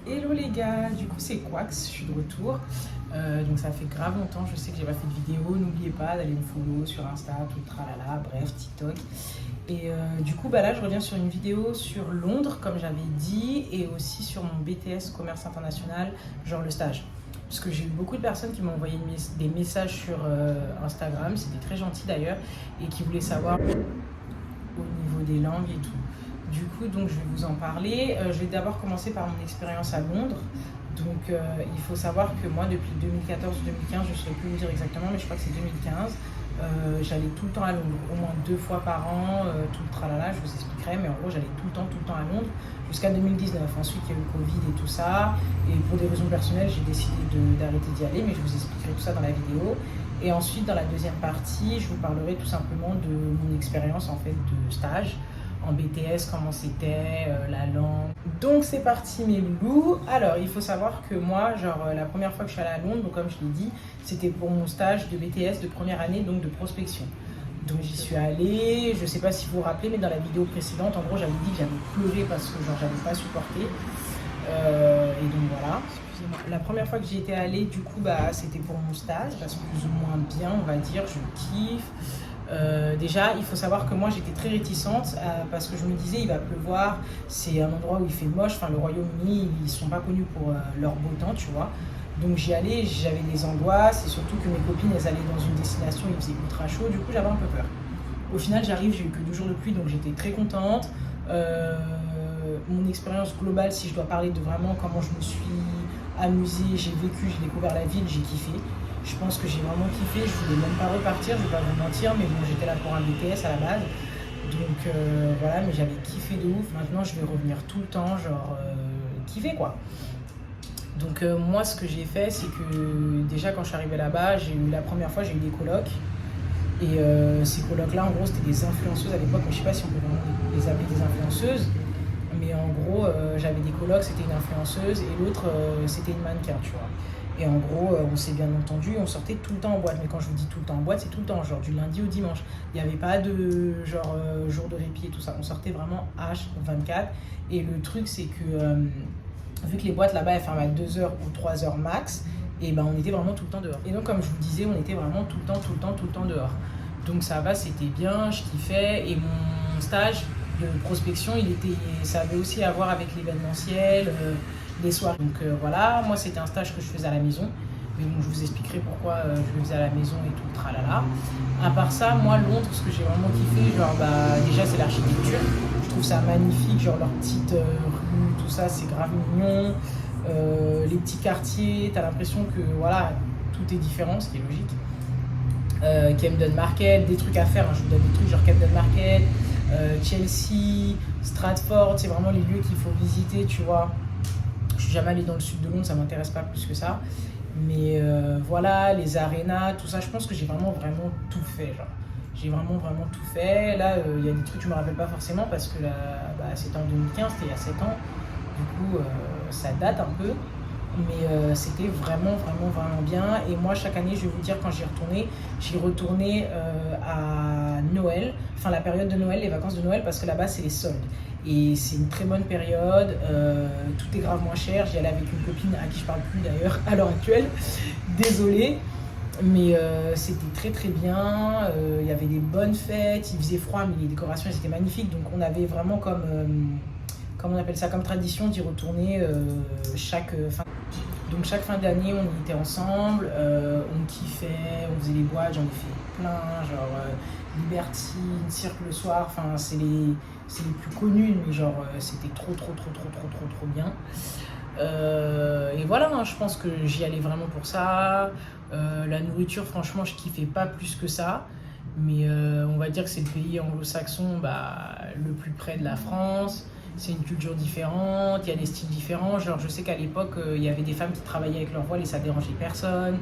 Hello les gars, du coup c'est Quax, je suis de retour. Donc ça fait grave longtemps, je sais que j'ai pas fait de vidéo, n'oubliez pas d'aller me follow sur Insta, tout le tralala, bref, TikTok. Et du coup là je reviens sur une vidéo sur Londres comme j'avais dit et aussi sur mon BTS commerce international, genre le stage. Parce que j'ai eu beaucoup de personnes qui m'ont envoyé des messages sur Instagram, c'était très gentil d'ailleurs, et qui voulaient savoir au niveau des langues et tout. Du coup, donc, je vais vous en parler. Je vais d'abord commencer par mon expérience à Londres. Donc, il faut savoir que moi, depuis 2014-2015, je ne saurais plus vous dire exactement, mais je crois que c'est 2015, j'allais tout le temps à Londres, au moins 2 fois par an, tout le tralala, je vous expliquerai, mais en gros, j'allais tout le temps à Londres jusqu'à 2019. Ensuite, il y a eu le Covid et tout ça, et pour des raisons personnelles, j'ai décidé d'arrêter d'y aller, mais je vous expliquerai tout ça dans la vidéo. Et ensuite, dans la deuxième partie, je vous parlerai tout simplement de mon expérience en fait de stage en BTS, comment c'était, la langue. Donc c'est parti mes loulous. Alors il faut savoir que moi, genre la première fois que je suis allée à Londres, donc comme je l'ai dit, c'était pour mon stage de BTS de première année, donc de prospection. Donc j'y suis allée, je sais pas si vous vous rappelez, mais dans la vidéo précédente, en gros j'avais dit que j'avais pleuré parce que genre j'avais pas supporté. Et donc voilà. Excusez-moi. La première fois que j'y étais allée, du coup, bah, c'était pour mon stage, parce que plus ou moins bien, on va dire, je kiffe. Déjà, il faut savoir que moi j'étais très réticente parce que je me disais il va pleuvoir, c'est un endroit où il fait moche, enfin le Royaume-Uni ils sont pas connus pour leur beau temps, tu vois. Donc j'y allais, j'avais des angoisses et surtout que mes copines elles allaient dans une destination, il faisait ultra chaud, du coup j'avais un peu peur. Au final j'arrive, j'ai eu que 2 jours de pluie donc j'étais très contente. Mon expérience globale, si je dois parler de vraiment comment je me suis amusée, j'ai vécu, j'ai découvert la ville, j'ai kiffé. Je pense que j'ai vraiment kiffé, je voulais même pas repartir, je vais pas vous mentir, mais bon, j'étais là pour un BTS à la base. Donc voilà, mais j'avais kiffé de ouf. Maintenant, je vais revenir tout le temps, genre kiffer quoi. Donc moi, ce que j'ai fait, c'est que déjà quand je suis arrivée là-bas, la première fois, j'ai eu des colocs. Et ces colocs-là, en gros, c'était des influenceuses à l'époque, mais je sais pas si on peut vraiment les appeler des influenceuses. Mais en gros, j'avais des colocs, c'était une influenceuse, et l'autre, c'était une mannequin, tu vois. Et en gros, on s'est bien entendu, on sortait tout le temps en boîte. Mais quand je vous dis tout le temps en boîte, c'est tout le temps, genre du lundi au dimanche. Il n'y avait pas de genre jour de répit et tout ça. On sortait vraiment H24. Et le truc, c'est que vu que les boîtes là-bas, elles ferment à 2 heures ou 3 heures max, et ben on était vraiment tout le temps dehors. Et donc, comme je vous disais, on était vraiment tout le temps dehors. Donc ça va, c'était bien, je kiffais. Et mon stage de prospection, ça avait aussi à voir avec l'événementiel, les soirs. Donc voilà, moi c'était un stage que je faisais à la maison. Mais bon, je vous expliquerai pourquoi je le faisais à la maison et tout le tralala. À part ça, moi Londres, ce que j'ai vraiment kiffé, genre bah déjà c'est l'architecture. Je trouve ça magnifique, genre leurs petites rues, tout ça, c'est grave mignon. Les petits quartiers, t'as l'impression que voilà, tout est différent, ce qui est logique. Camden Market, des trucs à faire, hein, je vous donne des trucs genre Camden Market, Chelsea, Stratford, c'est vraiment les lieux qu'il faut visiter, tu vois. Je suis jamais allée dans le sud de Londres, ça m'intéresse pas plus que ça. Mais voilà, les arénas, tout ça, je pense que j'ai vraiment tout fait, genre. J'ai vraiment tout fait. Là, il y a des trucs que je me rappelle pas forcément parce que là, bah, c'était en 2015, c'était il y a 7 ans. Du coup, ça date un peu. Mais c'était vraiment bien. Et moi, chaque année, je vais vous dire, quand j'y retournais à Noël, enfin la période de Noël, les vacances de Noël, parce que là-bas, c'est les soldes. Et c'est une très bonne période, tout est grave moins cher. J'y allais avec une copine à qui je parle plus d'ailleurs à l'heure actuelle, désolée. Mais c'était très bien, il y avait des bonnes fêtes, il faisait froid, mais les décorations elles étaient magnifiques. Donc on avait vraiment comme on appelle ça, comme tradition d'y retourner chaque fin. Donc chaque fin d'année, on était ensemble, on kiffait, on faisait les boîtes, j'en ai fait plein, genre Libertine, Cirque le soir, enfin c'est les plus connus, mais genre c'était trop bien. Et voilà, hein, je pense que j'y allais vraiment pour ça. La nourriture, franchement, je kiffais pas plus que ça. Mais on va dire que c'est le pays anglo-saxon bah, le plus près de la France. C'est une culture différente, il y a des styles différents. Genre, je sais qu'à l'époque, il y avait des femmes qui travaillaient avec leur voile et ça dérangeait personne.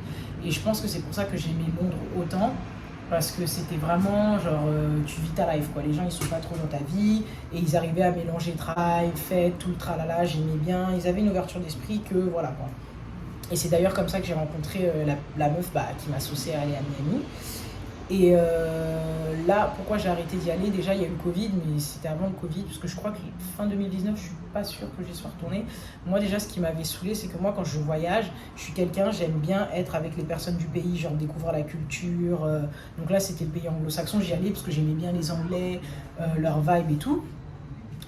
Et je pense que c'est pour ça que j'aimais Londres autant. Parce que c'était vraiment genre, tu vis ta life quoi. Les gens ils sont pas trop dans ta vie et ils arrivaient à mélanger travail, fête, tout le tralala, j'aimais bien. Ils avaient une ouverture d'esprit que voilà quoi. Et c'est d'ailleurs comme ça que j'ai rencontré la meuf bah, qui m'a saucé à aller à Miami. Et là, pourquoi j'ai arrêté d'y aller? Déjà, il y a eu le Covid, mais c'était avant le Covid, parce que je crois que fin 2019, je suis pas sûre que j'y sois retournée. Moi, déjà, ce qui m'avait saoulée, c'est que moi, quand je voyage, je suis quelqu'un, j'aime bien être avec les personnes du pays, genre découvrir la culture. Donc là, c'était le pays anglo-saxon, j'y allais parce que j'aimais bien les Anglais, leur vibe et tout.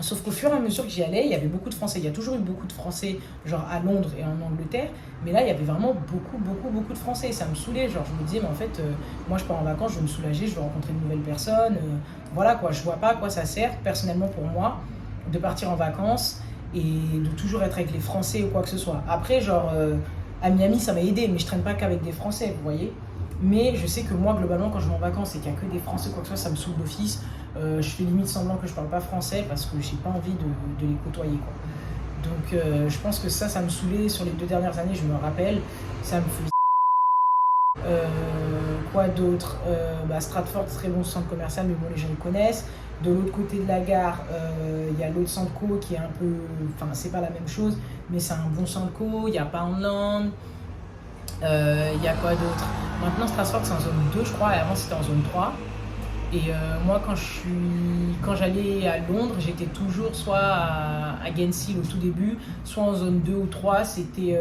Sauf qu'au fur et à mesure que j'y allais, il y avait beaucoup de Français. Il y a toujours eu beaucoup de Français, genre à Londres et en Angleterre. Mais là, il y avait vraiment beaucoup de Français. Et ça me saoulait. Genre, je me disais, mais en fait, moi, je pars en vacances, je veux me soulager, je veux rencontrer de nouvelles personnes. Voilà quoi, je vois pas à quoi ça sert, personnellement pour moi, de partir en vacances et de toujours être avec les Français ou quoi que ce soit. Après, genre, à Miami, ça m'a aidé, mais je traîne pas qu'avec des Français, vous voyez. Mais je sais que moi, globalement, quand je vais en vacances et qu'il n'y a que des Français ou quoi que ce soit, ça me saoule d'office. Je fais limite semblant que je parle pas français parce que j'ai pas envie de les côtoyer, quoi. Donc je pense que ça me saoulait sur les 2 dernières années, je me rappelle. Ça me fait... Quoi d'autre? Stratford, très bon centre commercial, mais bon, les gens le connaissent. De l'autre côté de la gare, il y a l'autre centre co qui est un peu... Enfin, c'est pas la même chose, mais c'est un bon centre co. Il y a Poundland. Il y a quoi d'autre? Maintenant, Stratford, c'est en zone 2, je crois, et avant, c'était en zone 3. Et moi, quand j'allais à Londres, j'étais toujours soit à Gainshill au tout début, soit en zone 2 ou 3. C'était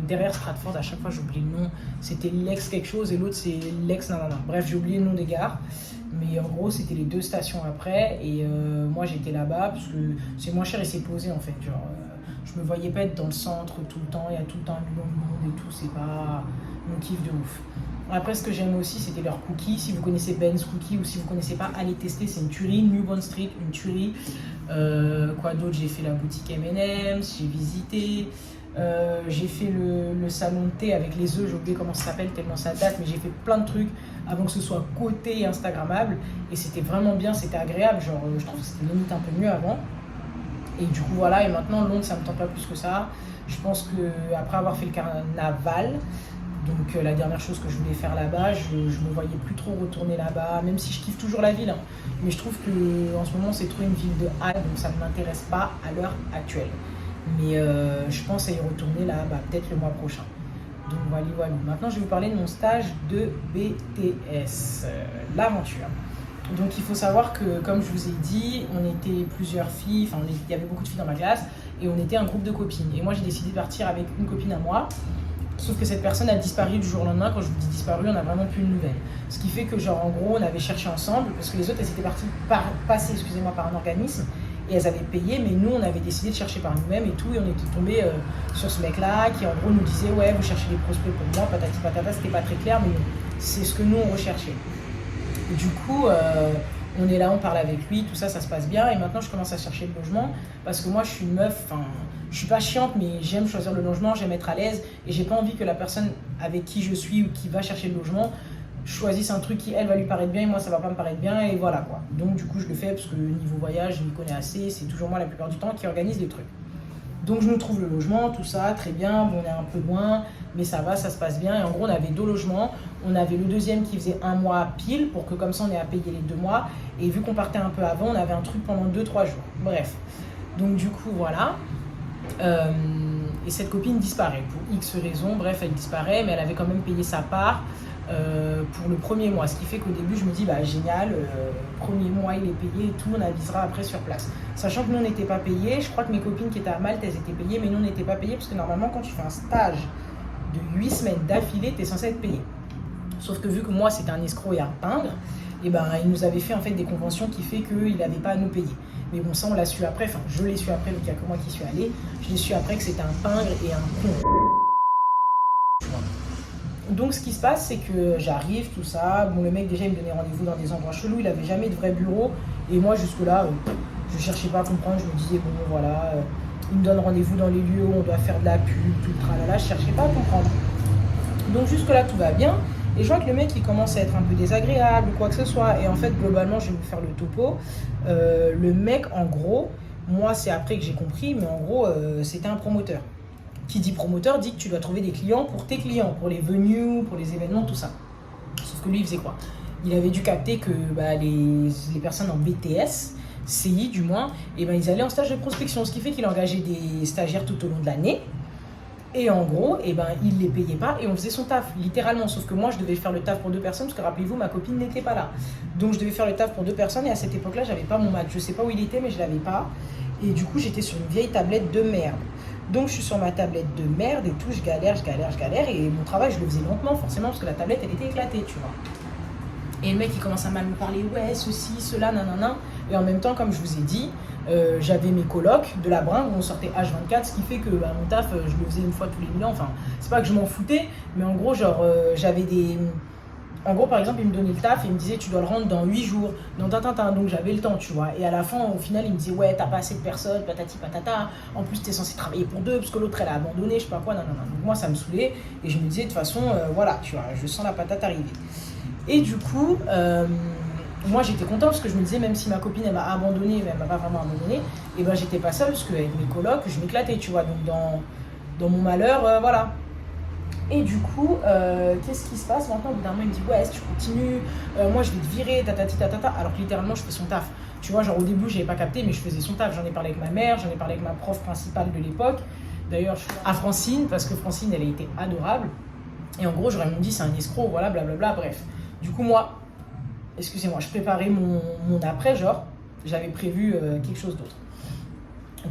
derrière Stratford, à chaque fois j'oublie le nom. C'était l'ex quelque chose et l'autre c'est l'ex nanana. Bref, j'ai oublié le nom des gares. Mais en gros, c'était les 2 stations après. Et moi, j'étais là-bas parce que c'est moins cher et c'est posé en fait. Genre, je me voyais pas être dans le centre tout le temps. Il y a tout le temps un million de monde et tout. C'est pas mon kiff de ouf. Après, ce que j'aime aussi, c'était leurs cookies. Si vous connaissez Ben's Cookies ou si vous connaissez pas, allez tester. C'est une tuerie. New Bond Street, une tuerie. Quoi d'autre? J'ai fait la boutique M&M's, j'ai visité. J'ai fait le salon de thé avec les œufs. J'ai oublié comment ça s'appelle tellement ça date, mais j'ai fait plein de trucs avant que ce soit coté et instagrammable. Et c'était vraiment bien, c'était agréable. Genre, je trouve que c'était limite un peu mieux avant. Et du coup, voilà. Et maintenant, Londres, ça me tente pas plus que ça. Je pense que après avoir fait le carnaval, donc la dernière chose que je voulais faire là-bas, je me voyais plus trop retourner là-bas, même si je kiffe toujours la ville. Hein. Mais je trouve qu'en ce moment, c'est trop une ville de hype, donc ça ne m'intéresse pas à l'heure actuelle. Mais je pense à y retourner là, peut-être le mois prochain. Donc voilà. Maintenant, je vais vous parler de mon stage de BTS, l'aventure. Donc il faut savoir que, comme je vous ai dit, on était plusieurs filles, il y avait beaucoup de filles dans ma classe, et on était un groupe de copines. Et moi, j'ai décidé de partir avec une copine à moi. Sauf que cette personne a disparu du jour au lendemain. Quand je vous dis disparu, on n'a vraiment plus de nouvelles. Ce qui fait que, genre, en gros, on avait cherché ensemble, parce que les autres, elles étaient parties passer par un organisme, et elles avaient payé, mais nous, on avait décidé de chercher par nous-mêmes et tout, et on était tombé sur ce mec-là, qui en gros nous disait, ouais, vous cherchez des prospects pour moi, patati patata, c'était pas très clair, mais c'est ce que nous, on recherchait. Et du coup, on est là, on parle avec lui, tout ça, ça se passe bien, et maintenant, je commence à chercher le logement, parce que moi, je suis une meuf, je suis pas chiante, mais j'aime choisir le logement, j'aime être à l'aise, et j'ai pas envie que la personne avec qui je suis ou qui va chercher le logement choisisse un truc qui, elle, va lui paraître bien, et moi, ça va pas me paraître bien, et voilà quoi. Donc, du coup, je le fais, parce que niveau voyage, je m'y connais assez, c'est toujours moi, la plupart du temps, qui organise les trucs. Donc, je nous trouve le logement, tout ça, très bien, bon, on est un peu loin, mais ça va, ça se passe bien, et en gros, on avait 2 logements, on avait le deuxième qui faisait 1 mois pile, pour que comme ça, on ait à payer les 2 mois, et vu qu'on partait un peu avant, on avait un truc pendant 2-3 jours. Bref. Donc, du coup, voilà. Et cette copine disparaît pour X raisons, bref, elle disparaît, mais elle avait quand même payé sa part pour le premier mois. Ce qui fait qu'au début, je me dis, génial, premier mois il est payé et tout, on avisera après sur place. Sachant que nous, on n'était pas payés, je crois que mes copines qui étaient à Malte, elles étaient payées, mais nous, on n'était pas payés parce que normalement, quand tu fais un stage de 8 semaines d'affilée, tu es censé être payé. Sauf que vu que moi, c'était un escroc et un pingre, et il nous avait fait en fait des conventions qui fait qu'il n'avait pas à nous payer. Mais bon, ça on l'a su après, je l'ai su après, vu qu'il n'y a que moi qui suis allée, je l'ai su après que c'était un pingre et un con. Donc ce qui se passe, c'est que j'arrive, tout ça, bon le mec déjà il me donnait rendez-vous dans des endroits chelous, il avait jamais de vrai bureau, et moi jusque là, je cherchais pas à comprendre, je me disais bon voilà, il me donne rendez-vous dans les lieux où on doit faire de la pub, tout le tralala, je cherchais pas à comprendre. Donc jusque là tout va bien. Et je vois que le mec, il commence à être un peu désagréable ou quoi que ce soit. Et en fait, globalement, je vais vous faire le topo. Le mec, en gros, moi, c'est après que j'ai compris, mais en gros, c'était un promoteur. Qui dit promoteur, dit que tu dois trouver des clients pour tes clients, pour les venues, pour les événements, tout ça. Sauf que lui, il faisait quoi? Il avait dû capter que les personnes en BTS, CI du moins, ils allaient en stage de prospection. Ce qui fait qu'il a engagé des stagiaires tout au long de l'année. Et en gros, eh ben, il les payait pas et on faisait son taf, littéralement. Sauf que moi, je devais faire le taf pour 2 personnes parce que rappelez-vous, ma copine n'était pas là. Donc je devais faire le taf pour 2 personnes et à cette époque-là, j'avais pas mon Mac. Je sais pas où il était, mais je l'avais pas. Et du coup, j'étais sur une vieille tablette de merde. Donc je suis sur ma tablette de merde et tout, je galère. Et mon travail, je le faisais lentement, forcément, parce que la tablette, elle était éclatée, tu vois. Et le mec, il commence à mal me parler, ouais, ceci, cela, nanana. Et en même temps, comme je vous ai dit, j'avais mes colocs de la bringue où on sortait H24, ce qui fait que mon taf, je le faisais une fois tous les 1000 ans. Enfin, c'est pas que je m'en foutais, mais en gros, genre, j'avais des. En gros, par exemple, il me donnait le taf et il me disait, tu dois le rendre dans 8 jours. Donc j'avais le temps, tu vois. Et à la fin, au final, il me disait, ouais, t'as pas assez de personnes, patati patata. En plus, t'es censé travailler pour 2, parce que l'autre, elle a abandonné, je sais pas quoi, non. Donc moi, ça me saoulait. Et je me disais, de toute façon, voilà, tu vois, je sens la patate arriver. Et du coup, moi j'étais contente parce que je me disais, même si ma copine elle m'a abandonnée, mais elle m'a pas vraiment abandonnée, et ben j'étais pas seule parce qu'avec mes colocs, je m'éclatais, tu vois. Donc dans mon malheur, voilà. Et du coup, qu'est-ce qui se passe maintenant? Au bout d'un moment, il me dit, ouais, si tu continues, moi je vais te virer, tatati tatata. Alors que littéralement, je fais son taf. Tu vois, genre au début, j'avais pas capté, mais je faisais son taf. J'en ai parlé avec ma mère, j'en ai parlé avec ma prof principale de l'époque. D'ailleurs, à Francine, parce que Francine, elle a été adorable. Et en gros, j'aurais même dit, c'est un escroc, voilà, blablabla, bref. Du coup, moi, excusez-moi, je préparais mon après, genre, j'avais prévu quelque chose d'autre.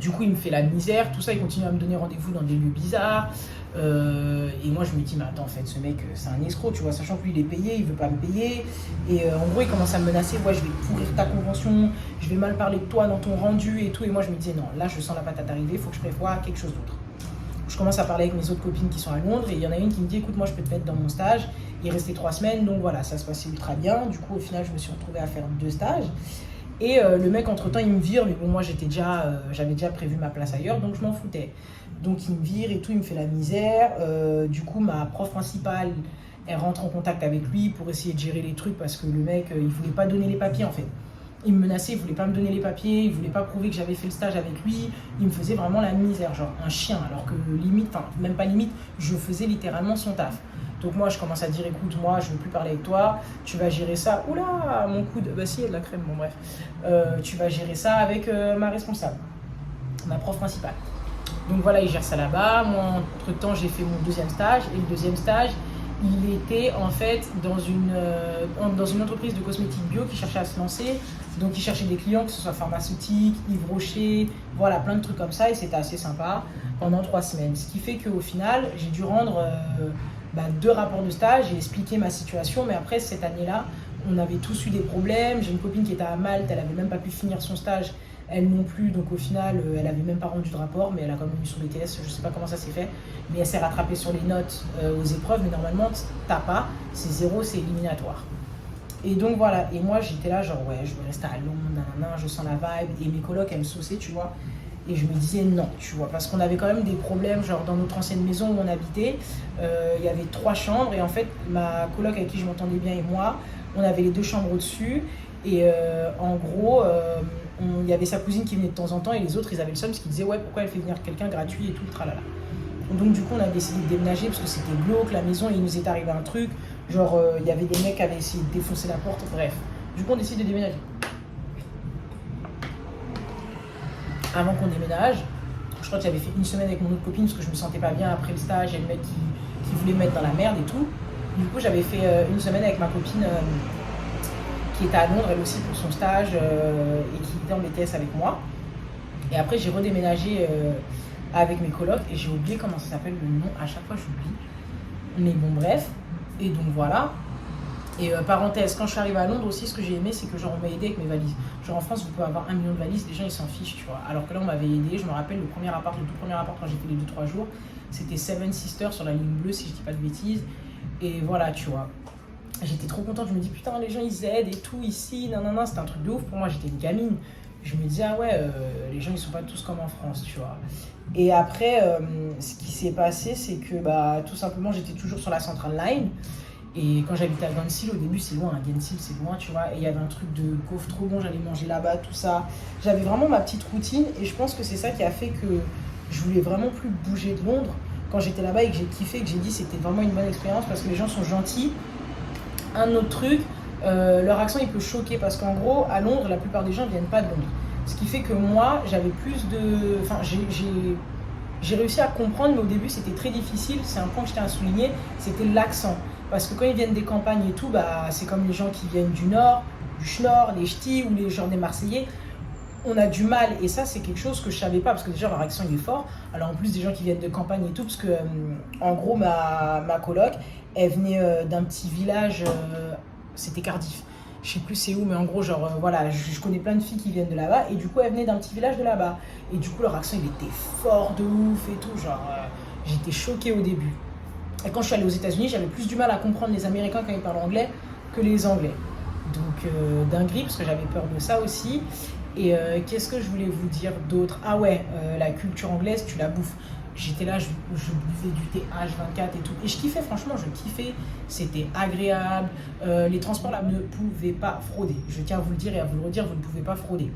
Du coup, il me fait la misère, tout ça, il continue à me donner rendez-vous dans des lieux bizarres. Et moi, je me dis, mais attends, en fait, ce mec, c'est un escroc, tu vois, sachant que lui, il est payé, il veut pas me payer. Et en gros, il commence à me menacer, ouais, je vais pourrir ta convention, je vais mal parler de toi dans ton rendu et tout. Et moi, je me disais, non, là, je sens la patate arriver, il faut que je prévoie quelque chose d'autre. Je commence à parler avec mes autres copines qui sont à Londres et il y en a une qui me dit, écoute, moi, je peux te mettre dans mon stage. Il restait 3 semaines, donc voilà, ça se passait ultra bien. Du coup, au final, je me suis retrouvée à faire 2 stages. Et le mec, entre-temps, il me vire, mais bon, moi, j'avais déjà prévu ma place ailleurs, donc je m'en foutais. Donc, il me vire et tout, il me fait la misère. Du coup, ma prof principale, elle rentre en contact avec lui pour essayer de gérer les trucs parce que le mec, il voulait pas donner les papiers, en fait. Il me menaçait, il voulait pas me donner les papiers, il voulait pas prouver que j'avais fait le stage avec lui. Il me faisait vraiment la misère, genre un chien, alors que limite, enfin, même pas limite, je faisais littéralement son taf. Donc moi, je commence à dire, écoute, moi, je veux plus parler avec toi, tu vas gérer ça. Oula, mon coude, bah si, il y a de la crème, bon bref. Tu vas gérer ça avec ma responsable, ma prof principale. Donc voilà, il gère ça là-bas. Moi, entre-temps, j'ai fait mon 2e stage. Et le 2e stage, il était en fait dans une entreprise de cosmétiques bio qui cherchait à se lancer. Donc il cherchait des clients, que ce soit pharmaceutique, Yves Rocher, voilà, plein de trucs comme ça. Et c'était assez sympa pendant 3 semaines. Ce qui fait qu'au final, j'ai dû rendre 2 rapports de stage et expliquer ma situation. Mais après, cette année-là, on avait tous eu des problèmes. J'ai une copine qui était à Malte, elle n'avait même pas pu finir son stage. Elle non plus, donc au final, elle n'avait même pas rendu de rapport, mais elle a quand même eu son BTS, je ne sais pas comment ça s'est fait, mais elle s'est rattrapée sur les notes aux épreuves, mais normalement, t'as pas, c'est 0, c'est éliminatoire. Et donc voilà, et moi j'étais là, genre ouais, je veux rester à Londres, nanana, je sens la vibe, et mes colocs, elles me sauçaient, tu vois, et je me disais non, tu vois, parce qu'on avait quand même des problèmes, genre dans notre ancienne maison où on habitait, il y avait 3 chambres, et en fait, ma coloc avec qui je m'entendais bien et moi, on avait les 2 chambres au-dessus, et en gros, il y avait sa cousine qui venait de temps en temps et les autres ils avaient le seum parce qu'ils disaient ouais pourquoi elle fait venir quelqu'un gratuit et tout le tralala. Donc du coup on a décidé de déménager parce que c'était glauque la maison et il nous est arrivé un truc genre il y avait des mecs qui avaient essayé de défoncer la porte, bref. Du coup on décide de déménager. Avant qu'on déménage, je crois que j'avais fait 1 semaine avec mon autre copine parce que je me sentais pas bien après le stage et le mec qui voulait me mettre dans la merde et tout. Du coup j'avais fait 1 semaine avec ma copine qui était à Londres elle aussi pour son stage et qui était en BTS avec moi. Et après j'ai redéménagé avec mes colocs et j'ai oublié comment ça s'appelle le nom, à chaque fois j'oublie. Mais bon bref, et donc voilà. Et parenthèse, quand je suis arrivée à Londres aussi, ce que j'ai aimé, c'est que genre on m'a aidé avec mes valises. Genre en France, vous pouvez avoir 1 million de valises, les gens ils s'en fichent, tu vois. Alors que là on m'avait aidé, je me rappelle le tout premier appart quand j'ai fait les 2-3 jours, c'était Seven Sisters sur la ligne bleue si je dis pas de bêtises. Et voilà, tu vois. J'étais trop contente, je me dis putain les gens ils aident et tout ici, non, c'était un truc de ouf pour moi, j'étais une gamine. Je me disais ah ouais, les gens ils sont pas tous comme en France, tu vois. Et après, ce qui s'est passé, c'est que tout simplement j'étais toujours sur la Central Line. Et quand j'habitais à Guernsey, au début c'est loin, Guernsey c'est loin, tu vois. Et il y avait un truc de coffre trop bon, j'allais manger là-bas, tout ça. J'avais vraiment ma petite routine et je pense que c'est ça qui a fait que je voulais vraiment plus bouger de Londres. Quand j'étais là-bas et que j'ai kiffé, que j'ai dit c'était vraiment une bonne expérience parce que les gens sont gentils. Un autre truc, leur accent il peut choquer parce qu'en gros à Londres la plupart des gens viennent pas de Londres, ce qui fait que moi j'avais plus de, enfin J'ai réussi à comprendre, mais au début c'était très difficile. C'est un point que je tiens à souligner, c'était l'accent. Parce que quand ils viennent des campagnes et tout, bah, c'est comme les gens qui viennent du Nord, du Schnorr, les Ch'tis ou les gens des Marseillais. On a du mal, et ça c'est quelque chose que je savais pas, parce que déjà leur accent il est fort. Alors en plus des gens qui viennent de campagne et tout, parce que en gros ma coloc, elle venait d'un petit village, c'était Cardiff. Je sais plus c'est où, mais en gros genre voilà, je connais plein de filles qui viennent de là-bas, et du coup elles venaient d'un petit village de là-bas. Et du coup leur accent il était fort de ouf et tout, genre j'étais choquée au début. Et quand je suis allée aux États-Unis, j'avais plus du mal à comprendre les Américains quand ils parlent anglais que les Anglais. Donc dinguerie, parce que j'avais peur de ça aussi. Et qu'est-ce que je voulais vous dire d'autre? Ah ouais, la culture anglaise, tu la bouffes. J'étais là, je buvais du thé H24 et tout. Et je kiffais, franchement, je kiffais. C'était agréable. Les transports là ne pouvaient pas frauder. Je tiens à vous le dire et à vous le redire, vous ne pouvez pas frauder.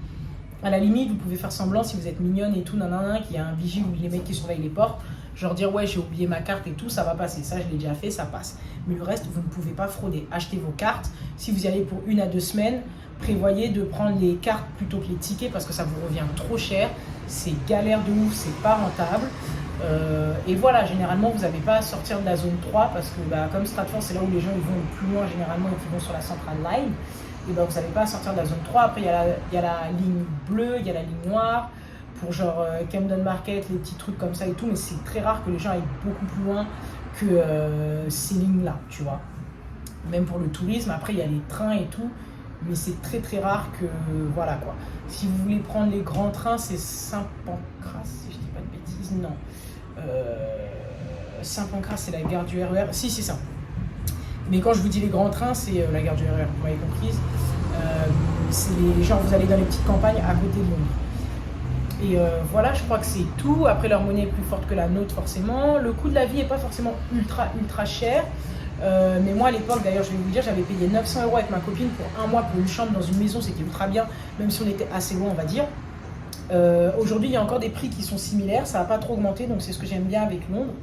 À la limite, vous pouvez faire semblant si vous êtes mignonne et tout, nanana, qu'il y a un vigile ou les mecs qui surveillent les portes. Genre dire ouais, j'ai oublié ma carte et tout, ça va passer. Ça, je l'ai déjà fait, ça passe. Mais le reste, vous ne pouvez pas frauder. Achetez vos cartes. Si vous y allez pour 1 à 2 semaines, prévoyez de prendre les cartes plutôt que les tickets parce que ça vous revient trop cher. C'est galère de ouf, c'est pas rentable. Et voilà, généralement, vous n'avez pas à sortir de la zone 3 parce que bah, comme Stratford, c'est là où les gens ils vont le plus loin généralement et qui vont sur la Central Line. Et bah, vous n'avez pas à sortir de la zone 3. Après, il y a la ligne bleue, il y a la ligne noire pour genre Camden Market, les petits trucs comme ça et tout. Mais c'est très rare que les gens aillent beaucoup plus loin que ces lignes-là, tu vois. Même pour le tourisme, après, il y a les trains et tout. Mais c'est très très rare que voilà quoi. Si vous voulez prendre les grands trains, c'est Saint-Pancras, si je dis pas de bêtises, non. Saint-Pancras, c'est la gare du RER. Si, c'est ça. Mais quand je vous dis les grands trains, c'est la gare du RER, vous m'avez comprise. C'est les gens, vous allez dans les petites campagnes à côté de Londres. Et voilà, je crois que c'est tout. Après, leur monnaie est plus forte que la nôtre, forcément. Le coût de la vie n'est pas forcément ultra cher. Mais moi à l'époque, d'ailleurs je vais vous le dire, j'avais payé 900 € avec ma copine pour 1 mois pour une chambre dans une maison, c'était ultra bien, même si on était assez loin on va dire. Aujourd'hui il y a encore des prix qui sont similaires, ça n'a pas trop augmenté, donc c'est ce que j'aime bien avec Londres.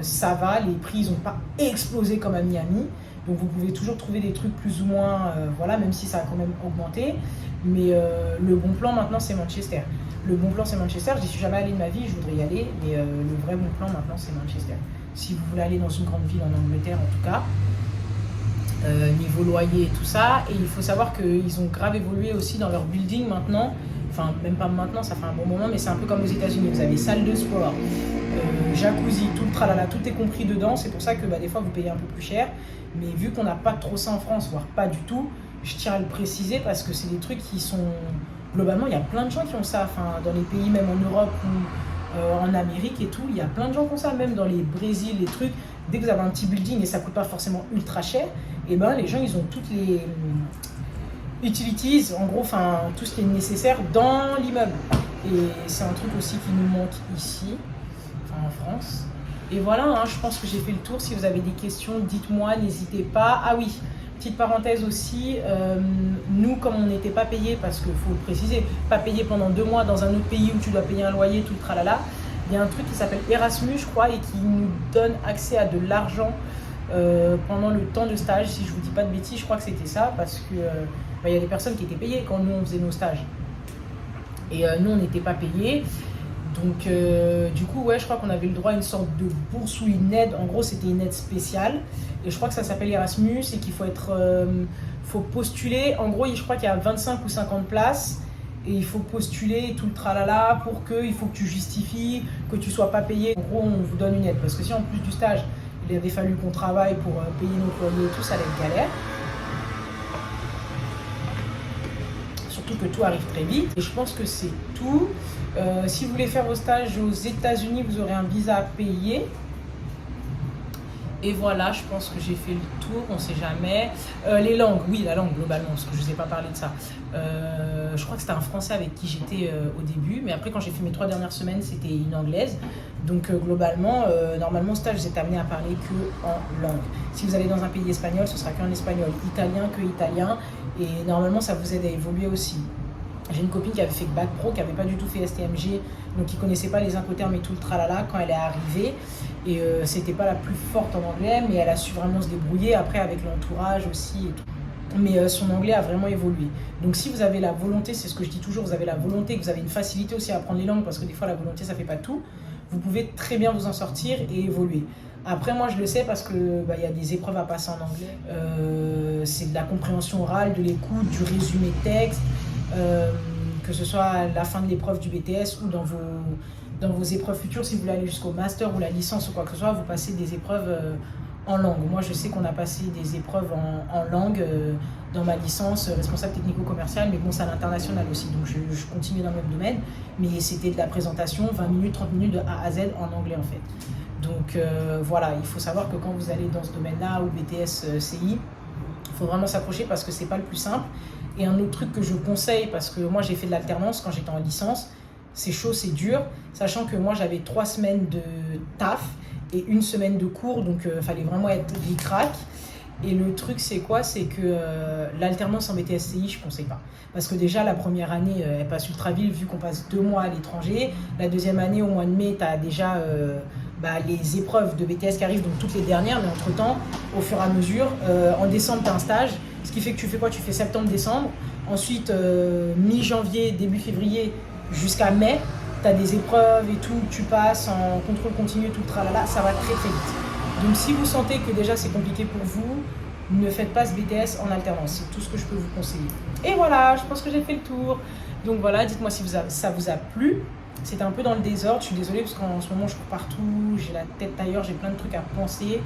Ça va, les prix ils n'ont pas explosé comme à Miami, donc vous pouvez toujours trouver des trucs plus ou moins, voilà, même si ça a quand même augmenté. Mais le bon plan maintenant c'est Manchester. Le bon plan c'est Manchester, j'y suis jamais allée de ma vie, je voudrais y aller, mais le vrai bon plan maintenant c'est Manchester. Si vous voulez aller dans une grande ville en Angleterre en tout cas, niveau loyer et tout ça. Et il faut savoir qu'ils ont grave évolué aussi dans leur building maintenant. Enfin, même pas maintenant, ça fait un bon moment, mais c'est un peu comme aux États-Unis. Vous avez salle de sport, jacuzzi, tout le tralala, tout est compris dedans. C'est pour ça que bah, des fois vous payez un peu plus cher. Mais vu qu'on n'a pas trop ça en France, voire pas du tout, je tiens à le préciser parce que c'est des trucs qui sont. Globalement, il y a plein de gens qui ont ça. Enfin, dans les pays, même en Europe ou en Amérique et tout, il y a plein de gens qui ont ça, même dans les Brésil, les trucs. Dès que vous avez un petit building et ça coûte pas forcément ultra cher, et ben les gens ils ont toutes les utilities, en gros, enfin tout ce qui est nécessaire dans l'immeuble. Et c'est un truc aussi qui nous manque ici, enfin en France. Et voilà, hein, je pense que j'ai fait le tour. Si vous avez des questions, dites-moi, n'hésitez pas. Ah oui, petite parenthèse aussi, nous comme on n'était pas payé, parce qu'il faut le préciser, pas payé pendant 2 mois dans un autre pays où tu dois payer un loyer, tout le tralala, il y a un truc qui s'appelle Erasmus, je crois, et qui nous donne accès à de l'argent pendant le temps de stage. Si je vous dis pas de bêtises, je crois que c'était ça, parce que bah, y a des personnes qui étaient payées quand nous on faisait nos stages. Et nous on n'était pas payés. Donc du coup ouais, je crois qu'on avait le droit à une sorte de bourse ou une aide. En gros c'était une aide spéciale et je crois que ça s'appelle Erasmus et qu'il faut faut postuler. En gros je crois qu'il y a 25 ou 50 places et il faut postuler tout le tralala pour que il faut que tu justifies que tu sois pas payé. En gros on vous donne une aide parce que si en plus du stage il avait fallu qu'on travaille pour payer nos loyers et tout, ça allait être galère. Surtout que tout arrive très vite. Et je pense que c'est tout. Si vous voulez faire vos stages aux États-Unis, vous aurez un visa à payer. Et voilà, je pense que j'ai fait le tour, on ne sait jamais. Les langues, oui, la langue globalement, parce que je ne vous ai pas parlé de ça. Je crois que c'était un Français avec qui j'étais au début, mais après quand j'ai fait mes 3 dernières semaines, c'était une Anglaise. Donc globalement, normalement au stage, vous êtes amené à parler que en langue. Si vous allez dans un pays espagnol, ce sera qu'en espagnol, italien que italien, et normalement ça vous aide à évoluer aussi. J'ai une copine qui avait fait Bac Pro, qui n'avait pas du tout fait STMG, donc qui ne connaissait pas les incoterms et tout le tralala quand elle est arrivée. Et c'était pas la plus forte en anglais, mais elle a su vraiment se débrouiller après avec l'entourage aussi et tout. mais son anglais a vraiment évolué. Donc si vous avez la volonté, c'est ce que je dis toujours, vous avez la volonté, que vous avez une facilité aussi à apprendre les langues, parce que des fois la volonté ça fait pas tout, vous pouvez très bien vous en sortir et évoluer. Après moi je le sais parce que y a des épreuves à passer en anglais, c'est de la compréhension orale, de l'écoute, du résumé texte, que ce soit à la fin de l'épreuve du BTS ou dans vos épreuves futures, si vous voulez aller jusqu'au master ou la licence ou quoi que ce soit, vous passez des épreuves en langue. Moi, je sais qu'on a passé des épreuves en langue dans ma licence responsable technico-commercial, mais bon, c'est à l'international aussi, donc je continue dans le même domaine. Mais c'était de la présentation, 20 minutes, 30 minutes de A à Z en anglais en fait. Donc voilà, il faut savoir que quand vous allez dans ce domaine-là, ou BTS, CI, il faut vraiment s'accrocher parce que c'est pas le plus simple. Et un autre truc que je conseille, parce que moi j'ai fait de l'alternance quand j'étais en licence, c'est chaud, c'est dur, sachant que moi j'avais 3 semaines de taf et 1 semaine de cours, donc fallait vraiment être ric-rac. Et le truc c'est quoi? C'est que l'alternance en BTS-CI, je ne conseille pas. Parce que déjà la première année, elle passe ultra vite vu qu'on passe 2 mois à l'étranger. La deuxième année, au mois de mai, tu as déjà les épreuves de BTS qui arrivent, donc toutes les dernières, mais entre-temps, au fur et à mesure, en décembre, tu as un stage, ce qui fait que tu fais quoi? Tu fais septembre-décembre, ensuite mi-janvier, début février, jusqu'à mai, tu as des épreuves et tout, tu passes en contrôle continu, tout le tralala, ça va très très vite. Donc si vous sentez que déjà c'est compliqué pour vous, ne faites pas ce BTS en alternance, c'est tout ce que je peux vous conseiller. Et voilà, je pense que j'ai fait le tour. Donc voilà, dites-moi si ça vous a plu. C'était un peu dans le désordre, je suis désolée parce qu'en ce moment je cours partout, j'ai la tête ailleurs, j'ai plein de trucs à penser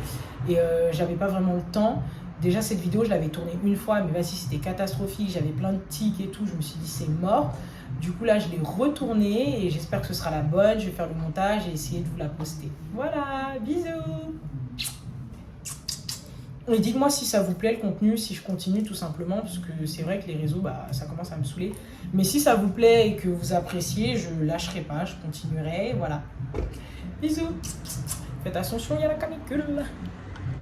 et j'avais pas vraiment le temps. Déjà cette vidéo je l'avais tournée une fois, mais vas-y c'était catastrophique, j'avais plein de tics et tout, je me suis dit c'est mort. Du coup là je l'ai retournée et j'espère que ce sera la bonne, je vais faire le montage et essayer de vous la poster. Voilà, bisous. Et dites-moi si ça vous plaît le contenu, si je continue tout simplement, parce que c'est vrai que les réseaux, ça commence à me saouler. Mais si ça vous plaît et que vous appréciez, je lâcherai pas, je continuerai, voilà. Bisous. Faites attention, il y a la canicule.